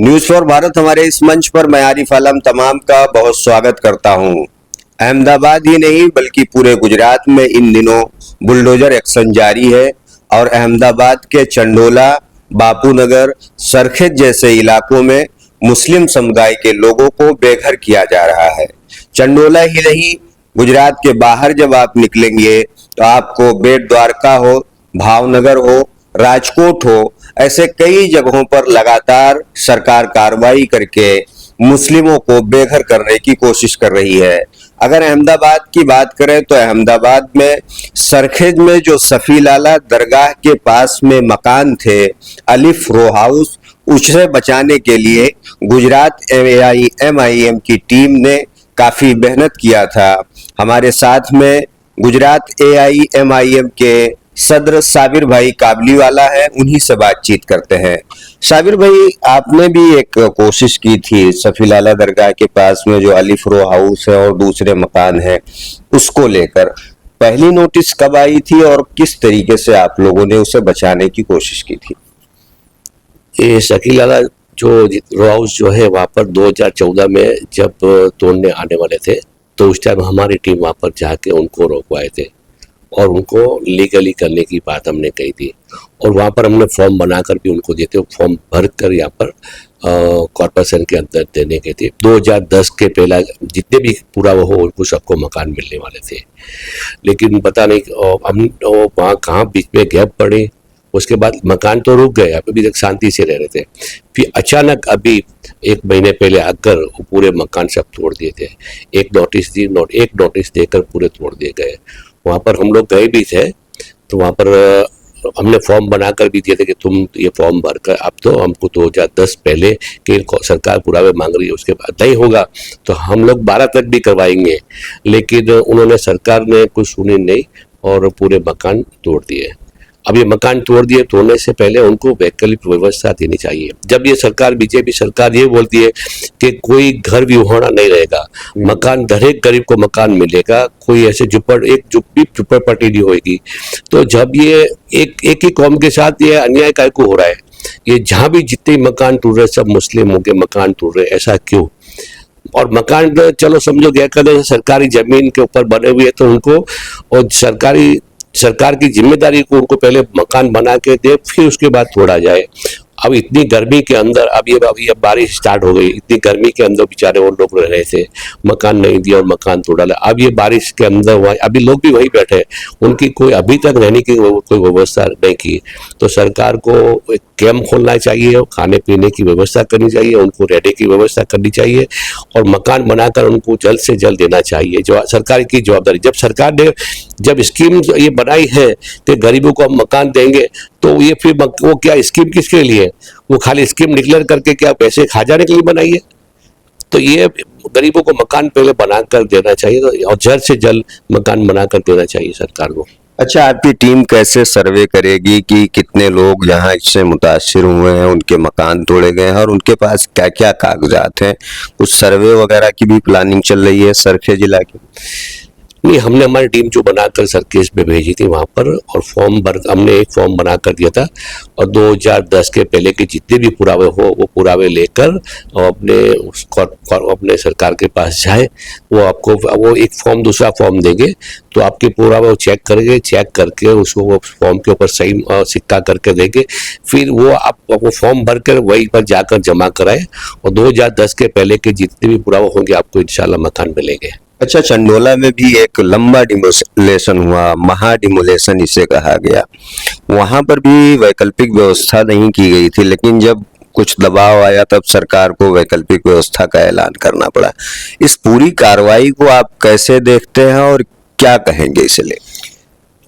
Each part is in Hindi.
न्यूज फॉर भारत हमारे इस मंच पर मैं आरिफ आलम तमाम का बहुत स्वागत करता हूं। अहमदाबाद ही नहीं बल्कि पूरे गुजरात में इन दिनों बुलडोजर एक्शन जारी है और अहमदाबाद के चंडोला, बापूनगर, सरखेज जैसे इलाकों में मुस्लिम समुदाय के लोगों को बेघर किया जा रहा है। चंडोला ही नहीं, गुजरात के बाहर जब आप निकलेंगे तो आपको बेट द्वारका हो, भावनगर हो, राजकोट हो, ऐसे कई जगहों पर लगातार सरकार कार्रवाई करके मुस्लिमों को बेघर करने की कोशिश कर रही है। अगर अहमदाबाद की बात करें तो अहमदाबाद में सरखेज में जो सफी लाला दरगाह के पास में मकान थे, अलिफ रो हाउस, उसे बचाने के लिए गुजरात MIM की टीम ने काफी मेहनत किया था। हमारे साथ में गुजरात MIM के सदर साबिर भाई काबलीवाला है, उन्हीं से बातचीत करते हैं। साबिर भाई, आपने भी एक कोशिश की थी सफी लाला दरगाह के पास में जो अलिफ रो हाउस है और दूसरे मकान है उसको लेकर, पहली नोटिस कब आई थी और किस तरीके से आप लोगों ने उसे बचाने की कोशिश की थी? ये सफी लाला जो रो हाउस जो है वहाँ पर 2014 में जब तोड़ने आने वाले थे तो उस टाइम हमारी टीम वहाँ पर जाके उनको रोकवाए थे और उनको लीगली करने की बात हमने कही थी। और वहाँ पर हमने फॉर्म बनाकर भी उनको देते, फॉर्म भर कर यहाँ पर कॉर्पोरेशन के अंदर देने के थे। 2010 के पहला जितने भी पूरा वो हो उनको सबको मकान मिलने वाले थे, लेकिन पता नहीं हम वहाँ कहाँ बीच में गैप पड़े। उसके बाद मकान तो रुक गए, अभी तक शांति से रह रहे थे। फिर अचानक अभी 1 महीने पहले आकर वो पूरे मकान सब तोड़ दिए थे। एक नोटिस देकर पूरे तोड़ दिए गए। वहाँ पर हम लोग गए भी थे तो वहाँ पर हमने फॉर्म बनाकर भी दिए थे कि तुम ये फॉर्म भरकर, अब तो हमको 2010 पहले के सरकार पुरावे मांग रही है, उसके बाद नहीं होगा तो हम लोग 12 तक भी करवाएंगे, लेकिन उन्होंने सरकार ने कुछ सुनी नहीं और पूरे मकान तोड़ दिए। अब ये मकान तोड़ दिए, तोड़ने से पहले उनको वैकल्पिक व्यवस्था देनी चाहिए। जब ये सरकार बीजेपी सरकार ये बोलती है कि कोई घर भी होना नहीं रहेगा, मकान हर एक गरीब को मकान मिलेगा, कोई ऐसे झुपड़पट्टी नहीं होगी, तो जब ये एक ही कौम के साथ ये अन्याय काय को हो रहा है? ये जहाँ भी जितने मकान टूट रहे सब मुस्लिमों के मकान टूट रहे, ऐसा क्यों? और मकान चलो समझो गैर सरकारी जमीन के ऊपर बने हुए तो उनको, और सरकार की जिम्मेदारी को उनको पहले मकान बना के दे, फिर उसके बाद तोड़ा जाए। अब इतनी गर्मी के अंदर अभी बारिश स्टार्ट हो गई, इतनी गर्मी के अंदर बेचारे वो लोग रह रहे थे, मकान नहीं दिया और मकान तोड़ा। अब ये बारिश के अंदर अभी लोग भी वहीं बैठे, उनकी कोई अभी तक रहने की कोई व्यवस्था नहीं की। तो सरकार को एक कैंप खोलना चाहिए और खाने पीने की व्यवस्था करनी चाहिए, उनको रहने की व्यवस्था करनी चाहिए और मकान बनाकर उनको जल्द से जल्द देना चाहिए। जो सरकार की जवाबदारी, जब सरकार ने जब स्कीम ये बनाई है कि गरीबों को हम मकान देंगे, तो ये फिर वो क्या स्कीम किसके लिए? वो खाली स्कीम डिक्लेयर करके क्या पैसे खा जाने के लिए बनाई है? तो ये गरीबों को मकान पहले बनाकर देना चाहिए और जल्द से जल्द मकान बनाकर देना चाहिए सरकार को। अच्छा, आपकी टीम कैसे सर्वे करेगी कि कितने लोग जहां इससे मुतासिर हुए हैं, उनके मकान तोड़े गए हैं और उनके पास क्या क्या कागजात हैं? कुछ सर्वे वगैरह की भी प्लानिंग चल रही है सरखेज जिला की? नहीं, हमने हमारी टीम जो बनाकर सरकेज में भेजी थी वहाँ पर, और हमने एक फॉर्म बना कर दिया था और 2010 के पहले के जितने भी पुरावे हो वो पुरावे लेकर और अपने सरकार के पास जाए। वो एक फॉर्म दूसरा फॉर्म देंगे तो आपके पुरावे वो चेक करेंगे, चेक करके उसको वो फॉर्म के ऊपर सही सिक्का करके देंगे, फिर वो फॉर्म भरकर वहीं पर जाकर जमा कराए और 2010 के पहले के जितने भी पुरावे होंगे आपको इंशाल्लाह मकान मिलेंगे। अच्छा, चंडोला में भी एक लंबा डिमोलेशन हुआ, महा डिमोलेशन इसे कहा गया, वहां पर भी वैकल्पिक व्यवस्था नहीं की गई थी, लेकिन जब कुछ दबाव आया तब सरकार को वैकल्पिक व्यवस्था का ऐलान करना पड़ा। इस पूरी कार्रवाई को आप कैसे देखते हैं और क्या कहेंगे इसलिए?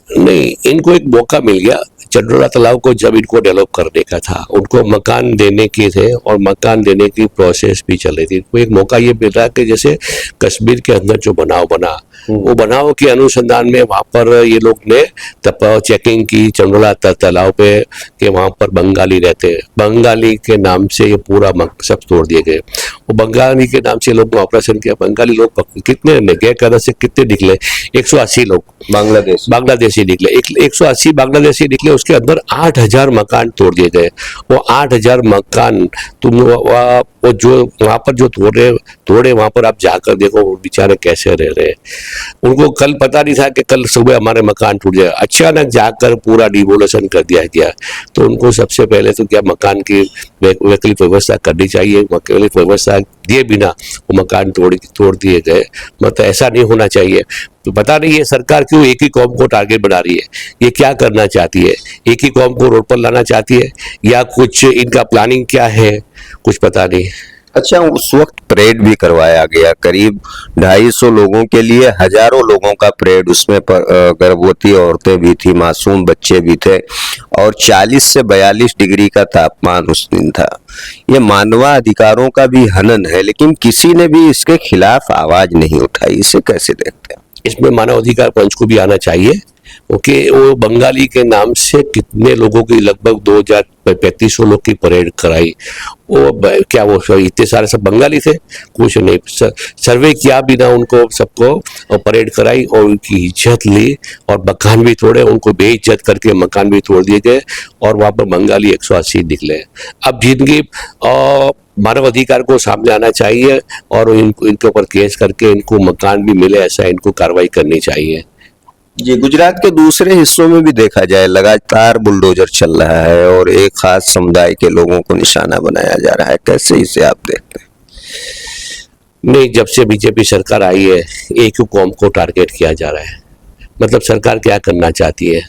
नहीं, इनको एक मौका मिल गया चंडोला तालाब को, जब इनको डेवलप करने का था, उनको मकान देने के थे और मकान देने की प्रोसेस भी चल रही थी। इनको एक मौका ये मिल रहा कि जैसे कश्मीर के अंदर जो बनाव बना, वो बनाव के अनुसंधान में वहाँ पर ये लोग ने चेकिंग की चंडोला तालाब पे कि वहाँ पर बंगाली रहते हैं, बंगाली के नाम से ये पूरा सब तोड़ दिए गए। वो बंगाली के नाम से लोग ऑपरेशन किया, बंगाली लोग कितने गैर से कितने निकले? 180 लोग बांग्लादेशी निकले, 180 बांग्लादेशी निकले। उसके अंदर 8,000 मकान तोड़ दिए गए। वो 8,000 मकान तुम वो जो वहाँ पर जो तोड़े वहाँ पर आप जाकर देखो वो बेचारे कैसे रह रहे हैं। उनको कल पता नहीं था कि कल सुबह हमारे मकान टूट जाए, अचानक जाकर पूरा डिमोलेशन कर दिया गया। तो उनको सबसे पहले तो क्या मकान की वैकल्पिक व्यवस्था करनी चाहिए। वैकल्पिक व्यवस्था दिए बिना वो मकान तोड़ दिए गए, मतलब ऐसा नहीं होना चाहिए। तो पता नहीं ये सरकार क्यों एक ही कौम को टारगेट बना रही है, ये क्या करना चाहती है, एक ही कौम को रोड पर लाना चाहती है या कुछ इनका प्लानिंग क्या है, कुछ पता नहीं। अच्छा, उस वक्त परेड भी करवाया गया, करीब 250 लोगों के लिए हजारों लोगों का परेड, उसमें गर्भवती औरतें भी थी, मासूम बच्चे भी थे और 40 से 42 डिग्री का तापमान उस दिन था। ये मानवाधिकारों का भी हनन है, लेकिन किसी ने भी इसके खिलाफ आवाज नहीं उठाई। इसे कैसे देखते हैं? इसमें मानवाधिकार पंच को भी आना चाहिए, क्योंकि वो बंगाली के नाम से कितने लोगों की, लगभग 2,3500 लोग की परेड कराई। वो क्या वो इतने सारे सब बंगाली थे? कुछ नहीं, सर्वे किया बिना उनको सबको परेड कराई और उनकी इज्जत ली और मकान भी तोड़े, उनको बेइज्जत करके मकान भी तोड़ दिए गए और वहाँ पर बंगाली 180 निकले। अब जिनकी मानव अधिकार को सामने आना चाहिए और इनके ऊपर केस करके इनको मकान भी मिले, ऐसा इनको कार्रवाई करनी चाहिए। जी, गुजरात के दूसरे हिस्सों में भी देखा जाए लगातार बुलडोजर चल रहा है और एक खास समुदाय के लोगों को निशाना बनाया जा रहा है। कैसे इसे आप देखते हैं? नहीं, जब से बीजेपी सरकार आई है एक ही कौम को टारगेट किया जा रहा है। मतलब सरकार क्या करना चाहती है,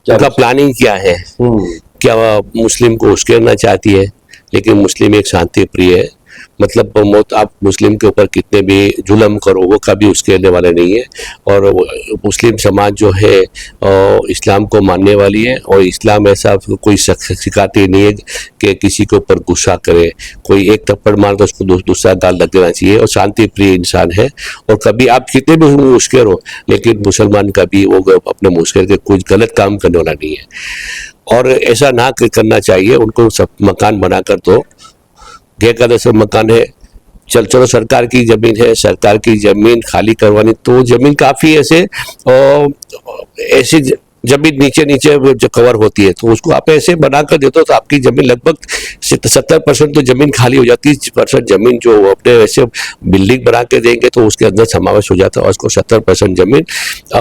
उनका प्लानिंग क्या है? क्या मुस्लिम को उश्केरना चाहती है? लेकिन मुस्लिम एक शांति प्रिय है, मतलब आप मुस्लिम के ऊपर कितने भी जुल्म करो वो कभी उश्केरने वाले नहीं है। और मुस्लिम समाज जो है इस्लाम को मानने वाली है और इस्लाम ऐसा कोई सिखाती नहीं है कि किसी के ऊपर गुस्सा करे, कोई एक थप्पड़ मार तो उसको दूसरा गाल लग देना चाहिए। और शांति प्रिय इंसान है और कभी आप कितने भी मुश्किल हो, लेकिन मुसलमान कभी वो अपने मुश्किल के कुछ गलत काम करने वाला नहीं है। और ऐसा ना करना चाहिए, उनको सब मकान बनाकर दो। गैरकायदेसर मकान है, चलो सरकार की जमीन है, सरकार की जमीन खाली करवानी, तो जमीन काफी ऐसे जमीन नीचे जो कवर होती है तो उसको आप ऐसे बनाकर देते हो तो आपकी जमीन लगभग 70% तो जमीन खाली हो जाती है। 30% जमीन जो अपने ऐसे बिल्डिंग बना के देंगे तो उसके अंदर समावेश हो जाता है और उसको 70% जमीन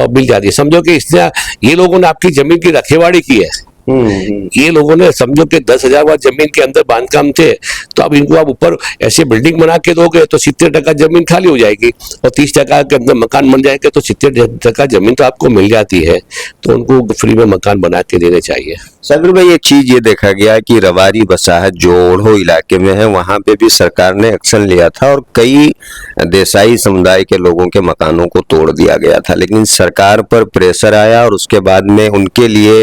मिल जाती है। समझो कि इसने ये लोगों ने आपकी जमीन की रखेवाड़ी की है। ये लोगों ने समझो कि 10,000 वाट जमीन के अंदर बांधकाम थे, तो अब इनको आप ऊपर ऐसे बिल्डिंग बना के दोगे तो 70% जमीन खाली हो जाएगी और 30% के अंदर मकान बन जाएंगे तो 70% जमीन तो आपको मिल जाती है। तो उनको फ्री में मकान बना के देने चाहिए। साबिर भाई, एक चीज ये देखा गया कि रवारी बसाहत जो ओढ़ो इलाके में है वहां पे भी सरकार ने एक्शन लिया था और कई देसाई समुदाय के लोगों के मकानों को तोड़ दिया गया था, लेकिन सरकार पर प्रेशर आया और उसके बाद में उनके लिए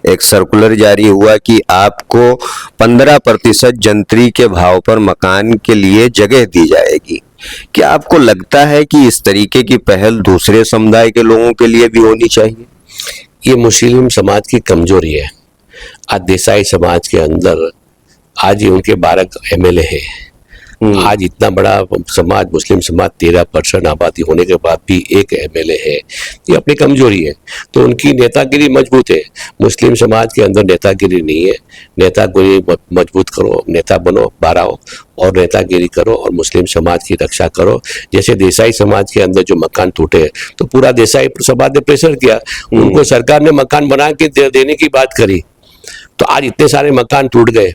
एक सर्कुलर जारी हुआ कि आपको 15% जंत्री के भाव पर मकान के लिए जगह दी जाएगी। क्या आपको लगता है कि इस तरीके की पहल दूसरे समुदाय के लोगों के लिए भी होनी चाहिए? ये मुस्लिम समाज की कमजोरी है। आज देसाई समाज के अंदर आज ही उनके 12 MLA है। आज इतना बड़ा समाज, मुस्लिम समाज 13% आबादी होने के बाद भी एक MLA है, ये अपनी कमजोरी है। तो उनकी नेतागिरी मजबूत है, मुस्लिम समाज के अंदर नेतागिरी नहीं है। नेतागिरी मजबूत करो, नेता बनो, 12 और नेतागिरी करो और मुस्लिम समाज की रक्षा करो। जैसे देसाई समाज के अंदर जो मकान टूटे तो पूरा देसाई समाज ने प्रेशर किया, उनको सरकार ने मकान बना के देने की बात करी, तो आज इतने सारे मकान टूट गए।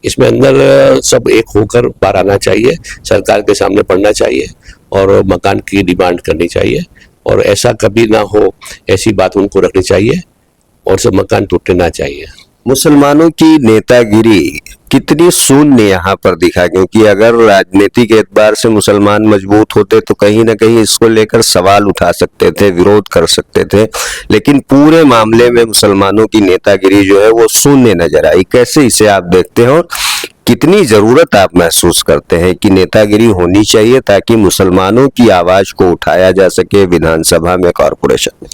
इसमें अंदर सब एक होकर बाहर आना चाहिए, सरकार के सामने पड़ना चाहिए और मकान की डिमांड करनी चाहिए और ऐसा कभी ना हो, ऐसी बात उनको रखनी चाहिए और सब मकान टूटने ना चाहिए। मुसलमानों की नेतागिरी कितनी शून्य यहाँ पर दिखा, क्योंकि अगर राजनीतिक एतबार से मुसलमान मजबूत होते तो कहीं ना कहीं इसको लेकर सवाल उठा सकते थे, विरोध कर सकते थे, लेकिन पूरे मामले में मुसलमानों की नेतागिरी जो है वो शून्य नजर आई। कैसे इसे आप देखते हैं और कितनी जरूरत आप महसूस करते हैं कि नेतागिरी होनी चाहिए ताकि मुसलमानों की आवाज को उठाया जा सके विधानसभा में, कॉर्पोरेशन में?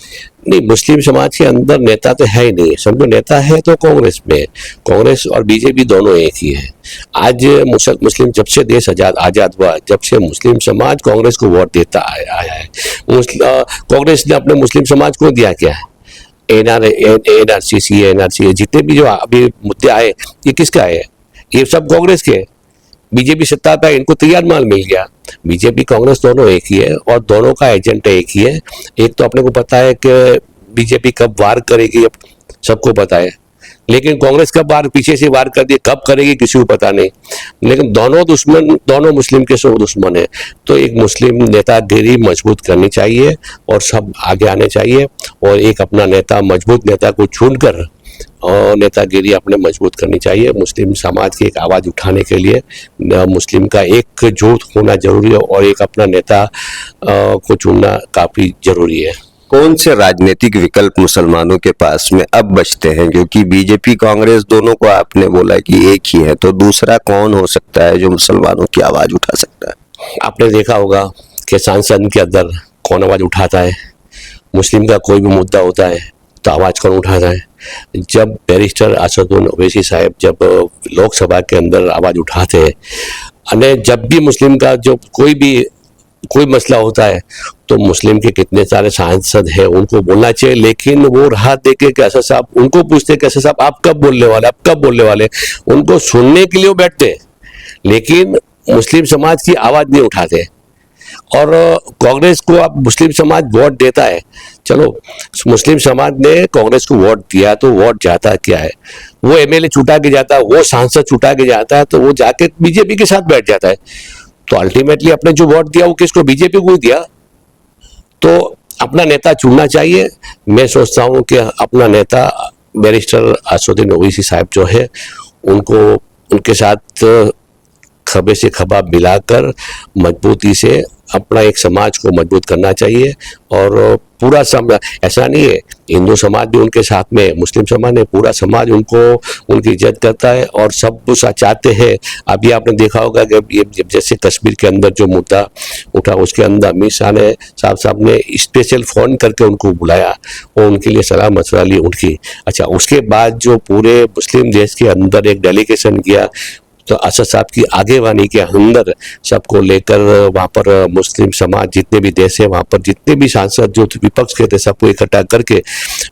नहीं, मुस्लिम समाज के अंदर नेता तो है ही नहीं। समझो नेता है तो कांग्रेस में, कांग्रेस और बीजेपी दोनों एक ही है। आज मुस्लिम जब से देश आजाद हुआ, जब से मुस्लिम समाज कांग्रेस को वोट देता आया है। कांग्रेस ने अपने मुस्लिम समाज को दिया क्या है? एनआरसी, एनआरसी, जितने भी जो अभी मुद्दे आए, ये किसका है? ये सब कांग्रेस के। बीजेपी सत्ता पे इनको तैयार माल मिल गया। बीजेपी कांग्रेस दोनों एक ही है और दोनों का एजेंडा एक ही है। एक तो अपने को पता है कि बीजेपी कब वार करेगी, सबको पता है, लेकिन कांग्रेस कब वार पीछे से वार कर दी, कब करेगी किसी को पता नहीं। लेकिन दोनों दुश्मन, दोनों मुस्लिम के सो दुश्मन है। तो एक मुस्लिम नेतागिरी मजबूत करनी चाहिए और सब आगे आने चाहिए, और एक अपना नेता, मजबूत नेता को चुनकर और नेतागिरी अपने मजबूत करनी चाहिए। मुस्लिम समाज की एक आवाज़ उठाने के लिए मुस्लिम का एकजुट होना जरूरी है और एक अपना नेता को चुनना काफ़ी जरूरी है। कौन से राजनीतिक विकल्प मुसलमानों के पास में अब बचते हैं? क्योंकि बीजेपी कांग्रेस दोनों को आपने बोला कि एक ही है, तो दूसरा कौन हो सकता है जो मुसलमानों की आवाज उठा सकता है? आपने देखा होगा कि सांसद के अंदर कौन आवाज़ उठाता है, मुस्लिम का कोई भी मुद्दा होता है तो आवाज़ कौन उठाता है? जब बैरिस्टर असदुद्दीन ओवैसी साहब जब लोकसभा के अंदर आवाज़ उठाते हैं, और जब भी मुस्लिम का जो कोई मसला होता है तो मुस्लिम के कितने सारे सांसद हैं उनको बोलना चाहिए, लेकिन वो राहत देके कि असद साहब, उनको पूछते कि असद साहब आप कब बोलने वाले, आप कब बोलने वाले, उनको सुनने के लिए वो बैठते हैं, लेकिन मुस्लिम समाज की आवाज़ नहीं उठाते। और कांग्रेस को अब मुस्लिम समाज वोट देता है, चलो मुस्लिम समाज ने कांग्रेस को वोट दिया तो वोट जाता क्या है? वो एमएलए छुटा के जाता है, वो सांसद छुटा के जाता है, तो वो जाके बीजेपी के साथ बैठ जाता है। तो अल्टीमेटली अपने जो वोट दिया वो किसको? बीजेपी को ही दिया। तो अपना नेता चुनना चाहिए। मैं सोचता हूँ कि अपना नेता बैरिस्टर असदुद्दीन ओवैसी साहब जो है, उनको उनके साथ खभे से खभा मिलाकर मजबूती से अपना एक समाज को मजबूत करना चाहिए। और पूरा समाज, ऐसा नहीं है हिंदू समाज भी उनके साथ में, मुस्लिम समाज ने, पूरा समाज उनको, उनकी इज्जत करता है और सब कुछ चाहते हैं। अभी आपने देखा होगा कि ये जैसे कश्मीर के अंदर जो मुद्दा उठा, उसके अंदर अमित शाह ने साहब ने स्पेशल फ़ोन करके उनको बुलाया और उनके लिए सलाह मशवरा ली उनकी। अच्छा, उसके बाद जो पूरे मुस्लिम देश के अंदर एक डेलीगेशन गया, तो असद साहब की आगेवानी के अंदर सबको लेकर वहाँ पर मुस्लिम समाज जितने भी देश है, वहाँ पर जितने भी सांसद जो विपक्ष के थे, सबको इकट्ठा करके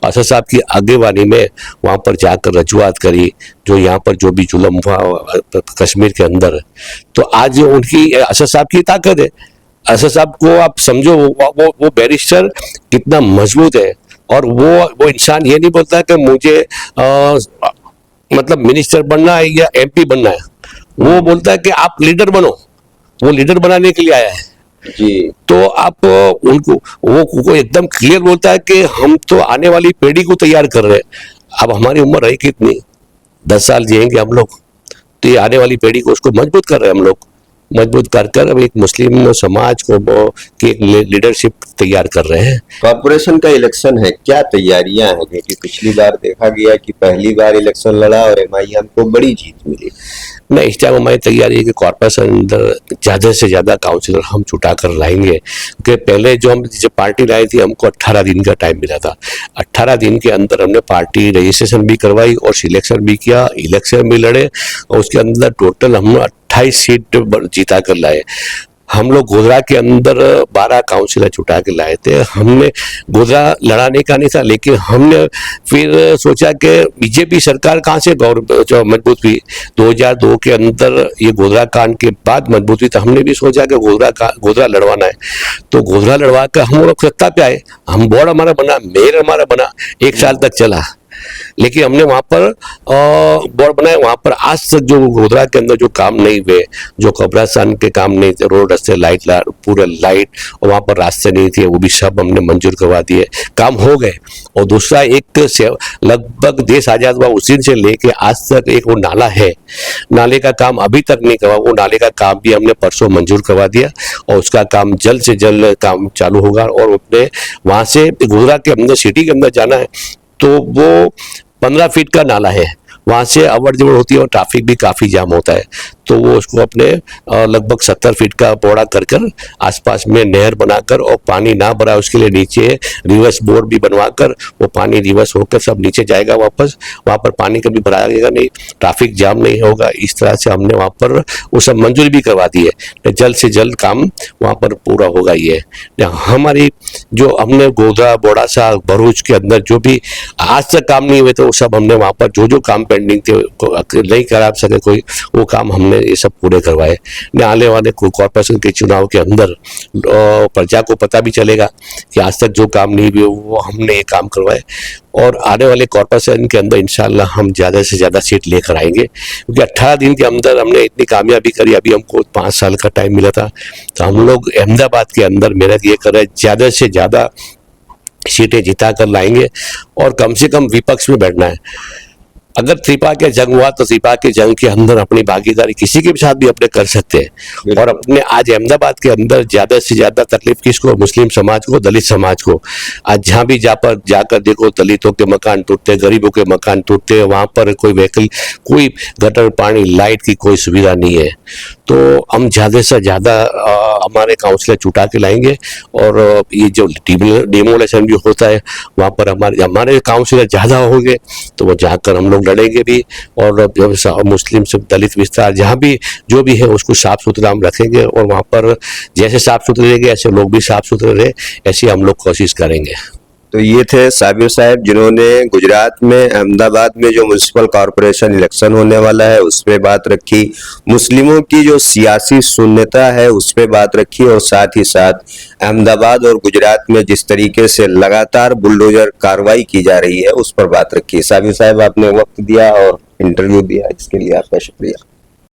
असद साहब की आगेवानी में वहाँ पर जाकर रजूआत करी, जो यहाँ पर जो भी जुल्म हुआ कश्मीर के अंदर। तो आज उनकी, असद साहब की ताकत है। असद साहब को आप समझो, वो बैरिस्टर कितना मजबूत है, और वो इंसान ये नहीं बोलता कि मुझे मतलब मिनिस्टर बनना है या एमपी बनना है, वो बोलता है कि आप लीडर बनो, वो लीडर बनाने के लिए आया है जी। तो आप उनको, वो एकदम क्लियर बोलता है कि हम तो आने वाली पीढ़ी को तैयार कर रहे हैं। अब हमारी उम्र रही कितनी, 10 साल जिएंगे हम लोग, तो ये आने वाली पीढ़ी को उसको मजबूत कर रहे हैं हम लोग, मजबूत कर अब एक मुस्लिम समाज को की एक लीडरशिप तैयार कर रहे हैं। कॉर्पोरेशन का इलेक्शन है, क्या तैयारियां हैं? क्योंकि पिछली बार देखा गया कि पहली बार इलेक्शन लड़ा और एमआईएम को बड़ी जीत मिली। नहीं, इस टाइम हमारी तैयारी है कि कॉर्पोरेशन अंदर ज़्यादा से ज़्यादा काउंसिलर हम जुटा कर लाएंगे, क्योंकि पहले जो हम जब पार्टी लाई थी हमको 18 दिन का टाइम मिला था। 18 दिन के अंदर हमने पार्टी रजिस्ट्रेशन भी करवाई और सिलेक्शन भी किया, इलेक्शन भी लड़े, और उसके अंदर टोटल हम 28 सीट जीता कर लाए। हम लोग गोधरा के अंदर 12 काउंसिलर जुटा के लाए थे। हमने गोधरा लड़ाने का नहीं था, लेकिन हमने फिर सोचा कि बीजेपी सरकार कहाँ से जो मजबूत हुई 2002 के अंदर, ये गोधरा कांड के बाद मजबूत हुई, तो हमने भी सोचा कि गोधरा लड़वाना है। तो गोधरा लड़वा कर हम लोग सत्ता पे आए, हम बोर्ड हमारा बना, मेयर हमारा बना, 1 साल तक चला, लेकिन हमने वहाँ पर बोर्ड बनाए। वहाँ पर आज तक जो गोधरा के अंदर जो काम नहीं हुए, जो कब्रिस्तान के काम नहीं थे, रोड रास्ते पूरे लाइट, और वहाँ पर रास्ते नहीं थे, वो भी सब हमने मंजूर करवा दिए, काम हो गए। और दूसरा, एक लगभग देश आज़ाद हुआ उस दिन से लेके आज तक एक वो नाला है, नाले का काम अभी तक नहीं करवा, वो नाले का काम भी हमने परसों मंजूर करवा दिया और उसका काम जल्द से जल्द काम चालू होगा। और अपने वहाँ से गोधरा के अंदर सिटी के अंदर जाना है तो वो 15 फीट का नाला है, वहाँ से अवड़ जवड़ होती है और ट्रैफिक भी काफ़ी जाम होता है। तो वो उसको अपने लगभग 70 फीट का पौड़ा कर कर आसपास में नहर बनाकर और पानी ना भरा उसके लिए नीचे रिवर्स बोर्ड भी बनवाकर वो पानी रिवर्स होकर सब नीचे जाएगा वापस, वहाँ पर पानी कभी भराएगा नहीं, ट्रैफिक जाम नहीं होगा। इस तरह से हमने वहाँ पर वो सब मंजूरी भी करवा दी है, जल्द से जल्द काम वहाँ पर पूरा होगा। ये हमारी जो हमने गोधरा बोड़ासा भरूच के अंदर जो भी आज तक काम नहीं हुए थे वो सब हमने वहाँ पर जो काम पेंडिंग थे नहीं करा सके कोई, वो काम हमने ये सब पूरे करवाए। आने वाले कॉर्पोरेशन के चुनाव के अंदर प्रजा को पता भी चलेगा कि आज तक जो काम नहीं हुए वो हमने ये काम करवाए, और आने वाले कॉर्पोरेशन के अंदर इंशाल्लाह हम ज़्यादा से ज़्यादा सीट लेकर आएंगे, क्योंकि 18 दिन के अंदर हमने इतनी कामयाबी करी। अभी हमको 5 साल का टाइम मिला था, तो हम लोग अहमदाबाद के अंदर मेहनत ये कर रहे हैं, ज़्यादा से ज़्यादा सीटें जिता कर लाएंगे और कम से कम विपक्ष में बैठना है। अगर त्रिपा के जंग हुआ तो त्रिपा के जंग के अंदर अपनी भागीदारी किसी के साथ भी अपने कर सकते हैं, और अपने आज अहमदाबाद के अंदर ज्यादा से ज्यादा तकलीफ किसको, मुस्लिम समाज को, दलित समाज को। आज जहाँ भी जाकर देखो दलितों के मकान टूटते, गरीबों के मकान टूटते, वहाँ पर कोई व्हीकल, कोई गटर पानी लाइट की कोई सुविधा नहीं है। तो हम ज़्यादा से ज़्यादा हमारे काउंसलर जुटा के लाएंगे, और ये जो डिमोलेशन भी होता है वहाँ पर हमारे काउंसलर ज़्यादा होंगे तो वो जाकर हम लोग लड़ेंगे भी, और मुस्लिम से दलित विस्तार जहाँ भी जो भी है उसको साफ सुथरा हम रखेंगे, और वहाँ पर जैसे साफ सुथरे रहेंगे ऐसे लोग भी साफ सुथरे रहे, ऐसी हम लोग कोशिश करेंगे। तो ये थे साबिर साहब जिन्होंने गुजरात में अहमदाबाद में जो म्युनिसिपल कॉरपोरेशन इलेक्शन होने वाला है उस पे बात रखी, मुस्लिमों की जो सियासी शून्यता है उस पे बात रखी, और साथ ही साथ अहमदाबाद और गुजरात में जिस तरीके से लगातार बुलडोजर कार्रवाई की जा रही है उस पर बात रखी। साबिर साहब आपने वक्त दिया और इंटरव्यू दिया, इसके लिए आपका शुक्रिया।